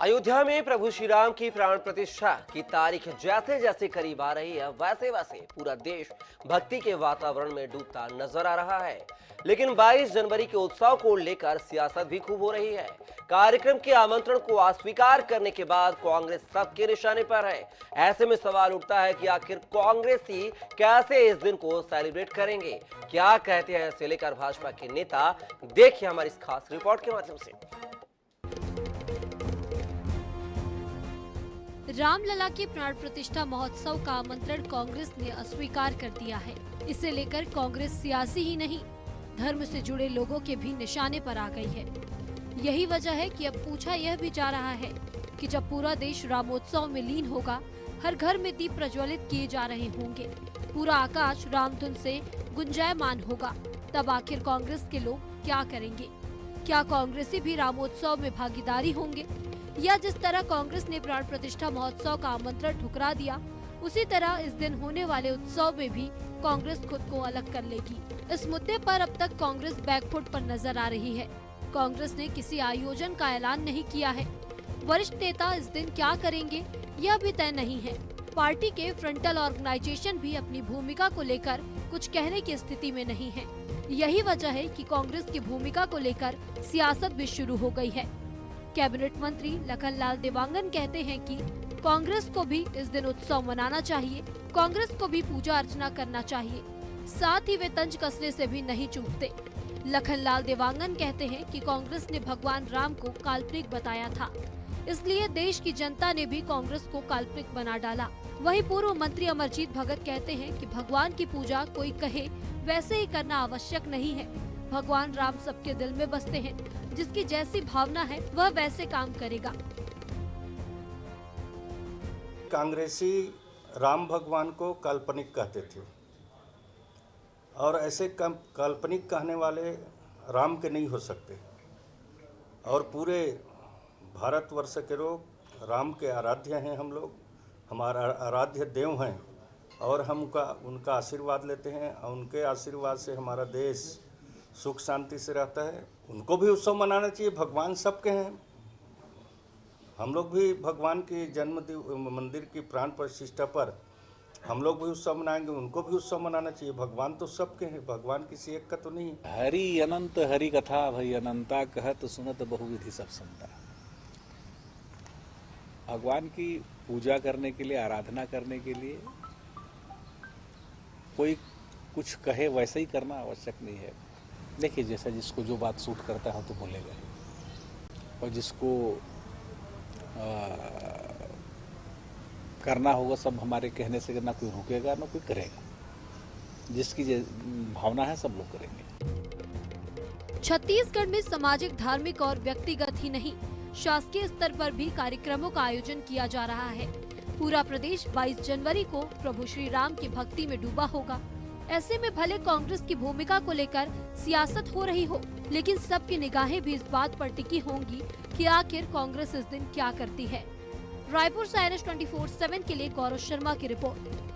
अयोध्या में प्रभु श्री राम की प्राण प्रतिष्ठा की तारीख जैसे जैसे करीब आ रही है वैसे वैसे पूरा देश भक्ति के वातावरण में डूबता नजर आ रहा है। लेकिन 22 जनवरी के उत्सव को लेकर सियासत भी खूब हो रही है। कार्यक्रम के आमंत्रण को अस्वीकार करने के बाद कांग्रेस सबके निशाने पर है। ऐसे में सवाल उठता है कि आखिर कांग्रेसी कैसे इस दिन को सेलिब्रेट करेंगे, क्या कहते हैं इसे लेकर भाजपा के नेता, देखिए हमारी इस खास रिपोर्ट के माध्यम से। रामलला के प्राण प्रतिष्ठा महोत्सव का आमंत्रण कांग्रेस ने अस्वीकार कर दिया है। इसे लेकर कांग्रेस सियासी ही नहीं, धर्म से जुड़े लोगों के भी निशाने पर आ गई है। यही वजह है कि अब पूछा यह भी जा रहा है कि जब पूरा देश रामोत्सव में लीन होगा, हर घर में दीप प्रज्वलित किए जा रहे होंगे, पूरा आकाश रामधुन से गुंजायमान होगा, तब आखिर कांग्रेस के लोग क्या करेंगे? क्या कांग्रेसी भी रामोत्सव में भागीदारी होंगे, या जिस तरह कांग्रेस ने प्राण प्रतिष्ठा महोत्सव का आमंत्रण ठुकरा दिया, उसी तरह इस दिन होने वाले उत्सव में भी कांग्रेस खुद को अलग कर लेगी? इस मुद्दे पर अब तक कांग्रेस बैकफुट पर नजर आ रही है। कांग्रेस ने किसी आयोजन का ऐलान नहीं किया है। वरिष्ठ नेता इस दिन क्या करेंगे यह भी तय नहीं है। पार्टी के फ्रंटल ऑर्गेनाइजेशन भी अपनी भूमिका को लेकर कुछ कहने की स्थिति में नहीं है। यही वजह है कि कांग्रेस की भूमिका को लेकर सियासत भी शुरू हो गई है। कैबिनेट मंत्री लखनलाल देवांगन कहते हैं कि कांग्रेस को भी इस दिन उत्सव मनाना चाहिए, कांग्रेस को भी पूजा अर्चना करना चाहिए, साथ ही वे तंज कसने से भी नहीं चूकते। लखनलाल देवांगन कहते हैं कि कांग्रेस ने भगवान राम को काल्पनिक बताया था, इसलिए देश की जनता ने भी कांग्रेस को काल्पनिक बना डाला। वहीं पूर्व मंत्री अमरजीत भगत कहते हैं कि भगवान की पूजा कोई कहे वैसे ही करना आवश्यक नहीं है। भगवान राम सबके दिल में बसते हैं, जिसकी जैसी भावना है वह वैसे काम करेगा। कांग्रेसी राम भगवान को काल्पनिक कहते थे और ऐसे काल्पनिक कहने वाले राम के नहीं हो सकते। और पूरे भारतवर्ष के लोग राम के आराध्य हैं, हम लोग हमारा आराध्य देव हैं और हम उनका आशीर्वाद लेते हैं और उनके आशीर्वाद से हमारा देश सुख शांति से रहता है। उनको भी उत्सव मनाना चाहिए। भगवान सबके हैं, हम लोग भी भगवान की जन्म मंदिर की प्राण प्रतिष्ठा पर हम लोग भी उत्सव मनाएंगे, उनको भी उत्सव मनाना चाहिए। भगवान तो सबके हैं, भगवान किसी एक का तो नहीं। हरि अनंत हरि कथा भई अनंता कहत सुनत बहुविधि सब संता। भगवान की पूजा करने के लिए, आराधना करने के लिए कोई कुछ कहे वैसे ही करना आवश्यक नहीं है। देखिए, जैसा जिसको जो बात सूट करता है तो बोलेगा, और जिसको करना होगा सब हमारे कहने से ना कोई रुकेगा ना कोई करेगा। जिसकी भावना है सब लोग करेंगे। छत्तीसगढ़ में सामाजिक, धार्मिक और व्यक्तिगत ही नहीं, शासकीय स्तर पर भी कार्यक्रमों का आयोजन किया जा रहा है। पूरा प्रदेश 22 जनवरी को प्रभु श्री राम की भक्ति में डूबा होगा। ऐसे में भले कांग्रेस की भूमिका को लेकर सियासत हो रही हो, लेकिन सबकी निगाहें भी इस बात पर टिकी होंगी कि आखिर कांग्रेस इस दिन क्या करती है। रायपुर से INS 24/7 के लिए गौरव शर्मा की रिपोर्ट।